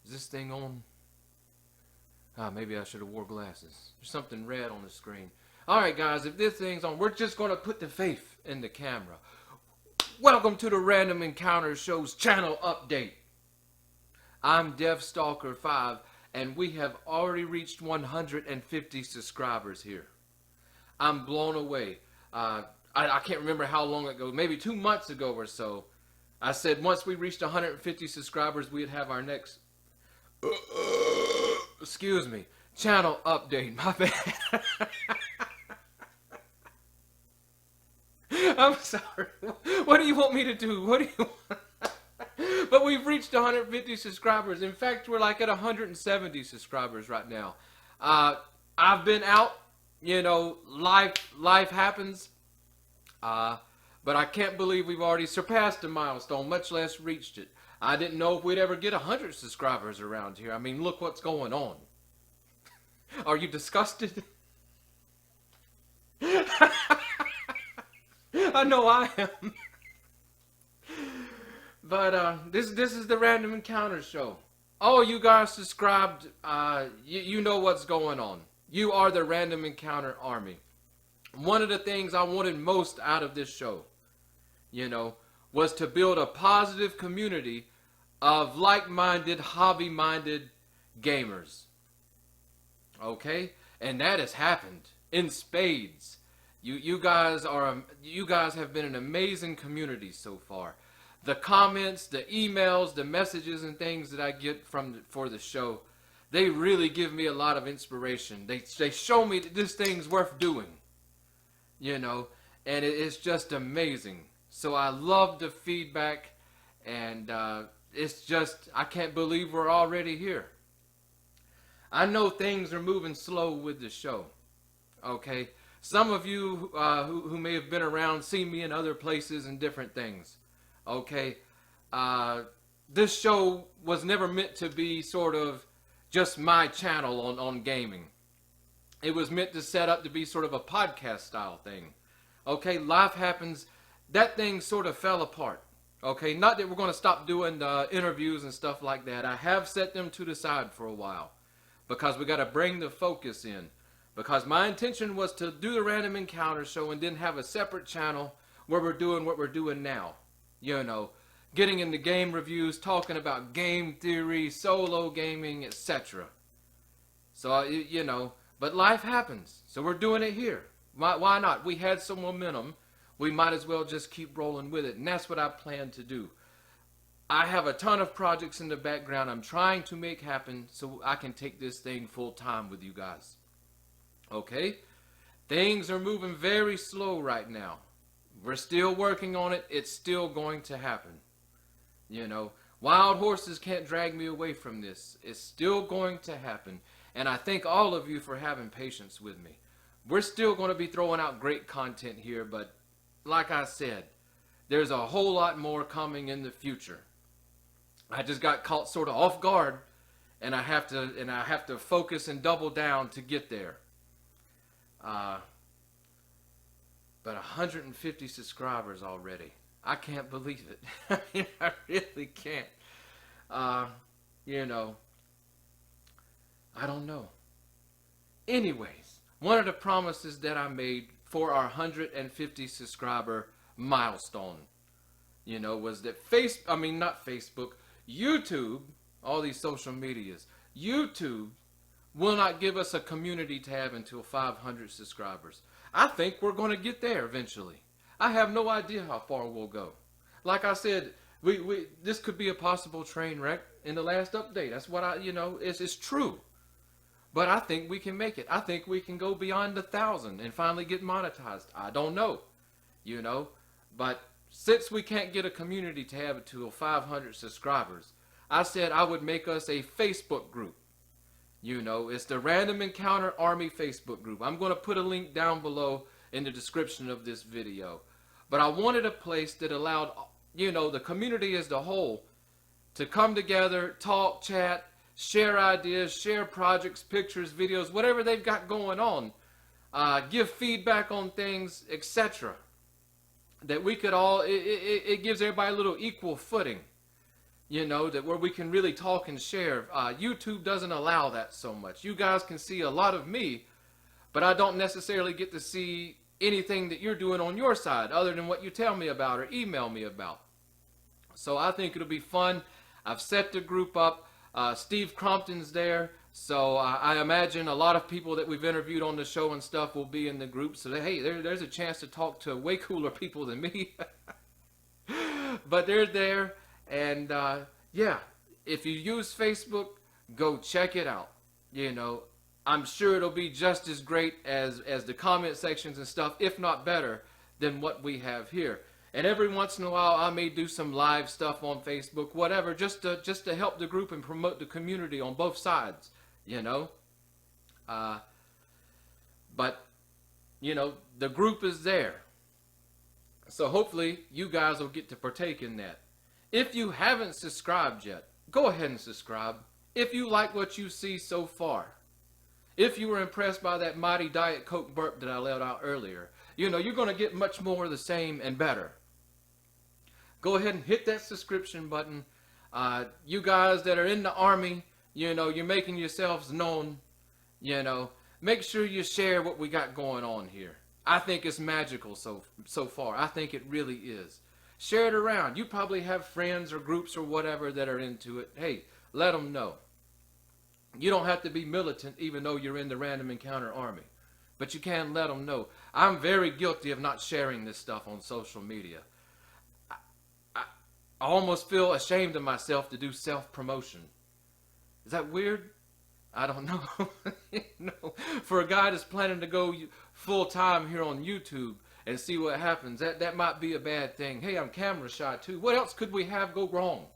Is this thing on? Ah, maybe I should have wore glasses. There's something red on the screen. Alright guys, if this thing's on, we're just gonna put the faith in the camera. Welcome to the Random Encounter Show's channel update. I'm Deathstalker V, and we have already reached 150 subscribers here. I'm blown away. I can't remember how long ago, maybe 2 months ago or so, I said once we reached 150 subscribers, we'd have our next, excuse me, channel update. My bad. I'm sorry. What do you want me to do? What do you want? But we've reached 150 subscribers. In fact, we're like at 170 subscribers right now. I've been out, you know, life happens. But I can't believe we've already surpassed the milestone, much less reached it. I didn't know if we'd ever get 100 subscribers around here. I mean, look what's going on. Are you disgusted? I know I am. But this is the Random Encounter Show. All you guys subscribed, you know what's going on. You are the Random Encounter Army. One of the things I wanted most out of this show, you know, was to build a positive community of like-minded, hobby-minded gamers. Okay? And that has happened in spades. You guys have been an amazing community so far. The comments, the emails, the messages and things that I get for the show, they really give me a lot of inspiration. They show me that this thing's worth doing. You know, and it's just amazing. So I love the feedback, and it's just, I can't believe we're already here. I know things are moving slow with the show. Okay? Some of you who may have been around see me in other places and different things. Okay? This show was never meant to be sort of just my channel on gaming. It was meant to set up to be sort of a podcast style thing. Okay? Life happens. That thing sort of fell apart. Okay? Not that we're going to stop doing interviews and stuff like that. I have set them to the side for a while. Because we got to bring the focus in. Because my intention was to do the Random Encounter Show and then have a separate channel where we're doing what we're doing now. You know, getting into game reviews, talking about game theory, solo gaming, etc. So, you know, but life happens. So we're doing it here. Why not? We had some momentum. We might as well just keep rolling with it. And that's what I plan to do. I have a ton of projects in the background I'm trying to make happen so I can take this thing full time with you guys. Okay? Things are moving very slow right now. We're still working on it. It's still going to happen. You know, wild horses can't drag me away from this. It's still going to happen. And I thank all of you for having patience with me. We're still going to be throwing out great content here, but like I said, there's a whole lot more coming in the future. I just got caught sort of off guard, and I have to focus and double down to get there. But 150 subscribers already. I can't believe it. I mean, I really can't. You know, I don't know. Anyways, one of the promises that I made for our 150 subscriber milestone, you know, was that not Facebook, YouTube, all these social medias, YouTube will not give us a community tab until 500 subscribers. I think we're going to get there eventually. I have no idea how far we'll go. Like I said, this could be a possible train wreck in the last update. That's what it's true. But I think we can make it. I think we can go beyond 1,000 and finally get monetized. I don't know, you know. But since we can't get a community tab until 500 subscribers, I said I would make us a Facebook group. You know, it's the Random Encounter Army Facebook group. I'm going to put a link down below in the description of this video. But I wanted a place that allowed, you know, the community as a whole to come together, talk, chat, share ideas, share projects, pictures, videos, whatever they've got going on. Give feedback on things, etc. That we could all, it gives everybody a little equal footing. that where we can really talk and share. YouTube doesn't allow that so much. You guys can see a lot of me, but I don't necessarily get to see anything that you're doing on your side other than what you tell me about or email me about. So I think it'll be fun. I've set the group up. Steve Crompton's there. So I imagine a lot of people that we've interviewed on the show and stuff will be in the group. So hey, there's a chance to talk to way cooler people than me. But they're there. And yeah, if you use Facebook, go check it out. I'm sure it'll be just as great as the comment sections and stuff, if not better than what we have here. And every once in a while, I may do some live stuff on Facebook, whatever, just to help the group and promote the community on both sides, But, the group is there. So hopefully you guys will get to partake in that. If you haven't subscribed yet, go ahead and subscribe. If you like what you see so far. If you were impressed by that mighty Diet Coke burp that I let out earlier, you're going to get much more of the same and better. Go ahead and hit that subscription button. You guys that are in the Army, you're making yourselves known. Make sure you share what we got going on here. I think it's magical so far. I think it really is. Share it around. You probably have friends or groups or whatever that are into it. Hey, let them know. You don't have to be militant even though you're in the Random Encounter Army. But you can let them know. I'm very guilty of not sharing this stuff on social media. I almost feel ashamed of myself to do self-promotion. Is that weird? I don't know. For a guy that's planning to go full-time here on YouTube and see what happens, that might be a bad thing. Hey, I'm camera shy too. What else could we have go wrong?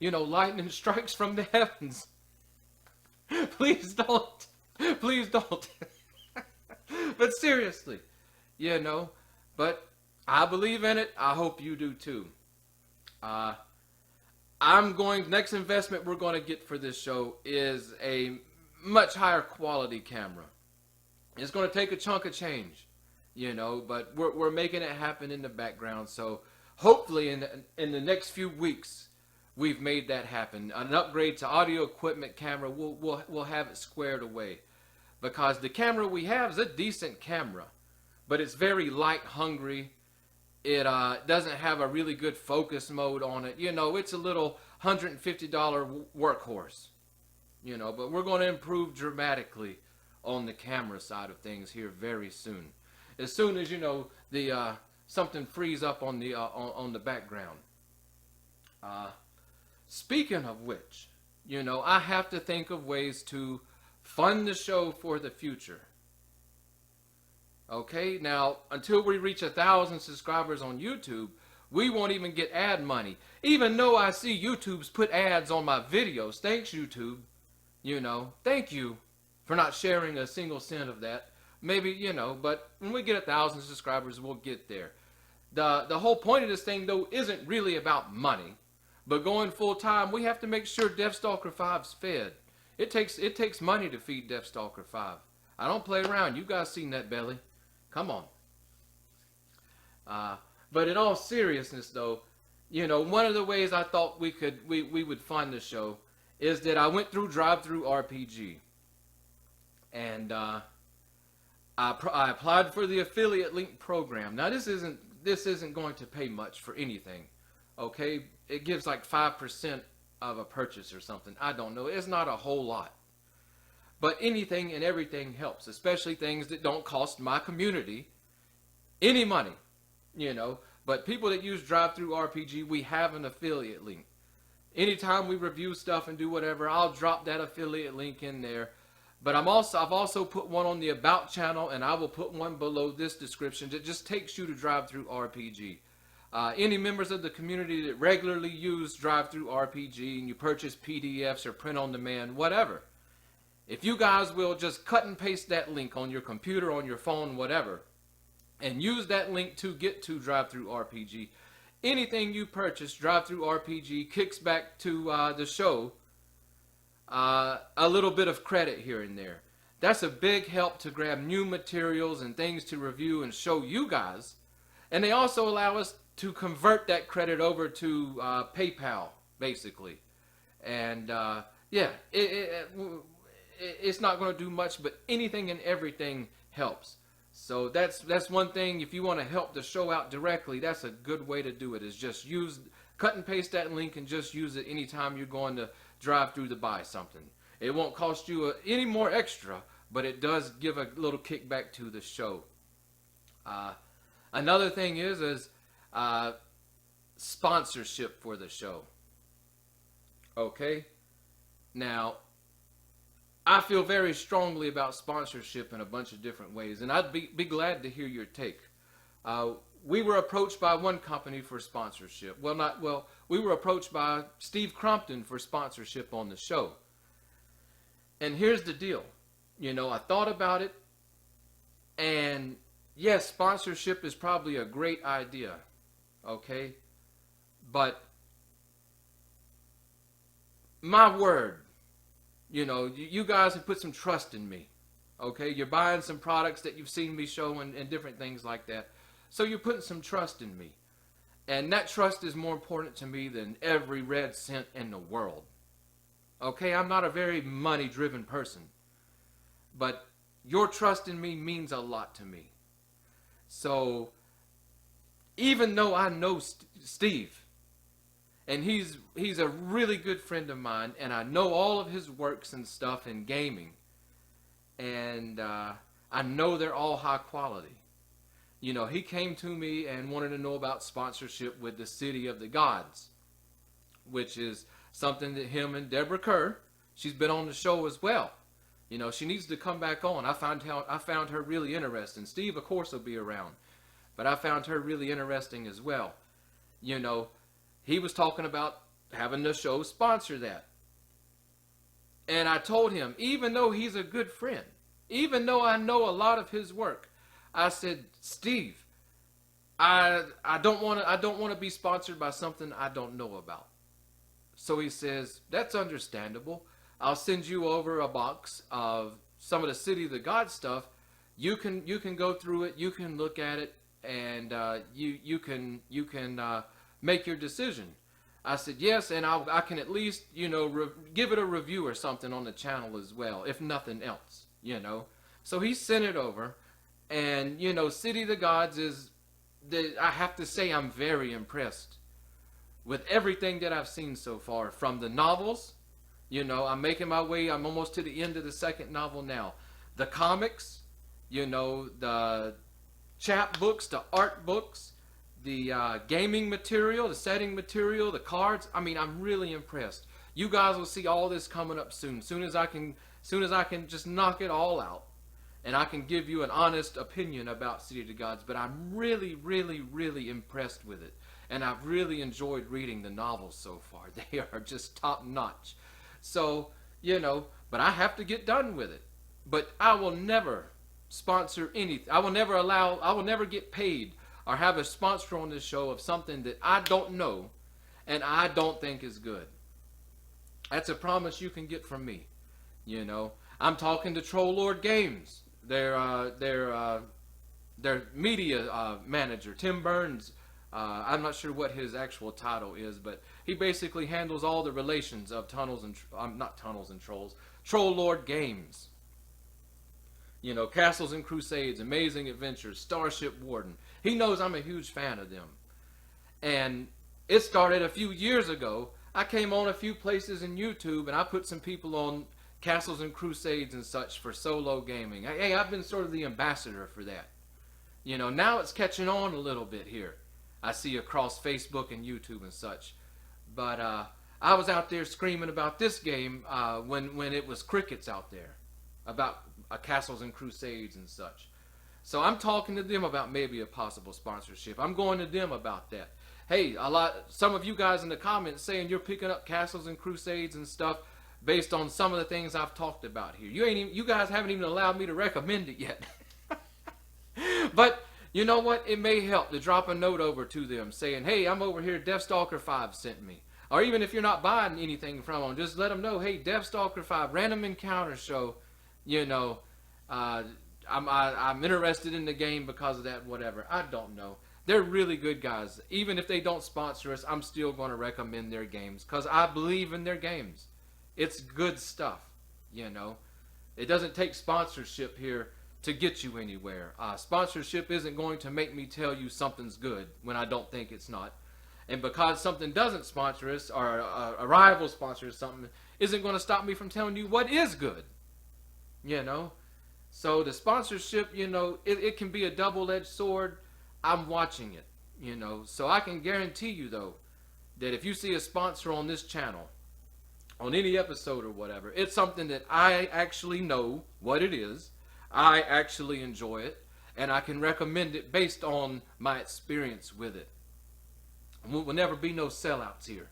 Lightning strikes from the heavens. Please don't. Please don't. But seriously, but I believe in it. I hope you do too. Next investment we're going to get for this show is a much higher quality camera. It's going to take a chunk of change, but we're making it happen in the background. So hopefully in the next few weeks, we've made that happen. An upgrade to audio equipment camera, we'll have it squared away. Because the camera we have is a decent camera, but it's very light hungry. It doesn't have a really good focus mode on it. It's a little $150 workhorse. But we're going to improve dramatically on the camera side of things here very soon. As soon as the something frees up on the background. Speaking of which, I have to think of ways to fund the show for the future. Okay, now until we reach 1,000 subscribers on YouTube, we won't even get ad money. Even though I see YouTube's put ads on my videos. Thanks, YouTube. Thank you for not sharing a single cent of that. Maybe, but when we get 1,000 subscribers, we'll get there. The whole point of this thing, though, isn't really about money. But going full time, we have to make sure Deathstalker 5's fed. It takes money to feed Deathstalker 5. I don't play around. You guys seen that belly. Come on. But in all seriousness, though, one of the ways I thought we would fund the show is that I went through Drive-Thru RPG. And I applied for the affiliate link program. Now this isn't going to pay much for anything. Okay? It gives like 5% of a purchase or something. I don't know. It's not a whole lot. But anything and everything helps, especially things that don't cost my community any money, But people that use Drive-Thru RPG, we have an affiliate link. Anytime we review stuff and do whatever, I'll drop that affiliate link in there. But I've also put one on the About channel, and I will put one below this description that just takes you to Drive-Thru RPG. Any members of the community that regularly use Drive-Thru RPG and you purchase PDFs or print on demand, whatever. If you guys will just cut and paste that link on your computer, on your phone, whatever, and use that link to get to Drive-Thru RPG, anything you purchase, Drive-Thru RPG kicks back to the show a little bit of credit here and there. That's a big help to grab new materials and things to review and show you guys. And they also allow us to convert that credit over to PayPal basically. And yeah, it's not going to do much, but anything and everything helps. So that's one thing. If you want to help the show out directly, that's a good way to do it. Is just cut and paste that link and just use it anytime you're going to drive through to buy something. It won't cost you any more extra, but it does give a little kickback to the show. Another thing is sponsorship for the show. Okay? Now, I feel very strongly about sponsorship in a bunch of different ways, and I'd be glad to hear your take. We were approached by one company for sponsorship. We were approached by Steve Crompton for sponsorship on the show. And here's the deal. I thought about it, and yes, sponsorship is probably a great idea, okay? But my word, you guys have put some trust in me, okay? You're buying some products that you've seen me show and different things like that. So you're putting some trust in me. And that trust is more important to me than every red cent in the world. Okay, I'm not a very money-driven person. But your trust in me means a lot to me. So, even though I know Steve, and he's a really good friend of mine, and I know all of his works and stuff in gaming, and I know they're all high quality. He came to me and wanted to know about sponsorship with the City of the Gods, which is something that him and Deborah Kerr, she's been on the show as well. She needs to come back on. I found her really interesting. Steve, of course, will be around, but I found her really interesting as well. He was talking about having the show sponsor that. And I told him, even though he's a good friend, even though I know a lot of his work, I said, Steve, I don't want to be sponsored by something I don't know about. So he says, that's understandable. I'll send you over a box of some of the City of the God stuff. You can go through it. You can look at it, and you can make your decision. I said yes, and I can at least give it a review or something on the channel as well, if nothing else. So he sent it over, and City of the Gods I have to say I'm very impressed with everything that I've seen so far, from the novels. I'm making my way. I'm almost to the end of the second novel now. The comics, the chapbooks, the art books, the gaming material, the setting material, the cards. I mean, I'm really impressed. You guys will see all this coming up soon. Soon as I can just knock it all out, and I can give you an honest opinion about City of the Gods. But I'm really, really, really impressed with it. And I've really enjoyed reading the novels so far. They are just top notch. So, but I have to get done with it. But I will never sponsor anything. I will never get paid or have a sponsor on this show of something that I don't know and I don't think is good. That's a promise you can get from me. I'm talking to Troll Lord Games. Their media manager, Tim Burns. I'm not sure what his actual title is, but he basically handles all the relations of not Tunnels and Trolls, Troll Lord Games. Castles and Crusades, Amazing Adventures, Starship Warden. He knows I'm a huge fan of them. And it started a few years ago. I came on a few places in YouTube, and I put some people on Castles and Crusades and such for solo gaming. Hey, I've been sort of the ambassador for that. Now it's catching on a little bit here. I see across Facebook and YouTube and such. But I was out there screaming about this game when it was crickets out there. About Castles and Crusades and such. So I'm talking to them about maybe a possible sponsorship. I'm going to them about that. Hey, some of you guys in the comments saying you're picking up Castles and Crusades and stuff based on some of the things I've talked about here. You guys haven't even allowed me to recommend it yet. But you know what? It may help to drop a note over to them saying, hey, I'm over here, Deathstalker V sent me. Or even if you're not buying anything from them, just let them know, hey, Deathstalker V, Random Encounter Show, I'm interested in the game because of that, whatever. I don't know. They're really good guys. Even if they don't sponsor us, I'm still going to recommend their games because I believe in their games. It's good stuff, you know. It doesn't take sponsorship here to get you anywhere. Sponsorship isn't going to make me tell you something's good when I don't think it's not. And because something doesn't sponsor us, or a rival sponsors something, isn't going to stop me from telling you what is good. You know? So the sponsorship, you know, it can be a double-edged sword. I'm watching it, you know. So I can guarantee you, though, that if you see a sponsor on this channel, on any episode or whatever, it's something that I actually know what it is. I actually enjoy it. And I can recommend it based on my experience with it. Will never be no sellouts here.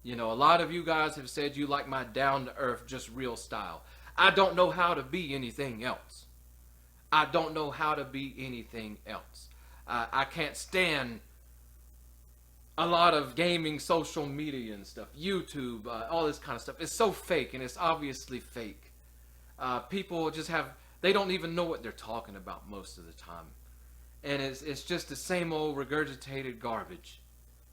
You know, a lot of you guys have said you like my down-to-earth, just real style. I don't know how to be anything else. I don't know how to be anything else. I can't stand a lot of gaming, social media and stuff, YouTube, all this kind of stuff. It's so fake, and it's obviously fake. People just they don't even know what they're talking about most of the time. And it's just the same old regurgitated garbage.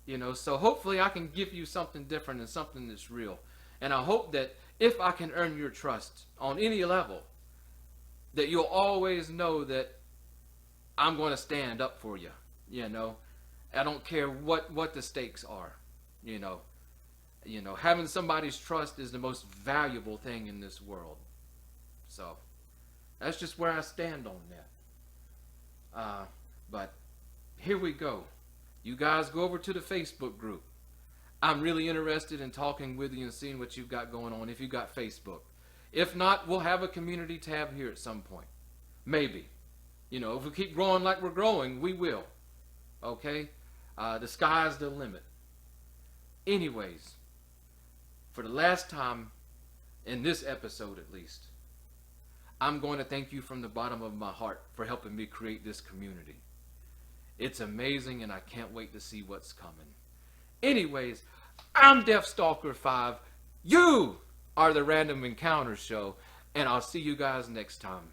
You know, so hopefully I can give you something different and something that's real. And I hope that if I can earn your trust on any level, that you'll always know that I'm going to stand up for you. You know, I don't care what the stakes are. You know, having somebody's trust is the most valuable thing in this world. So that's just where I stand on that. But here we go. You guys go over to the Facebook group. I'm really interested in talking with you and seeing what you've got going on if you got Facebook. If not, we'll have a community tab here at some point. Maybe. You know, if we keep growing like we're growing, we will. Okay? The sky's the limit. Anyways, for the last time, in this episode at least, I'm going to thank you from the bottom of my heart for helping me create this community. It's amazing, and I can't wait to see what's coming. Anyways, I'm Deathstalker V. You are the Random Encounter Show, and I'll see you guys next time.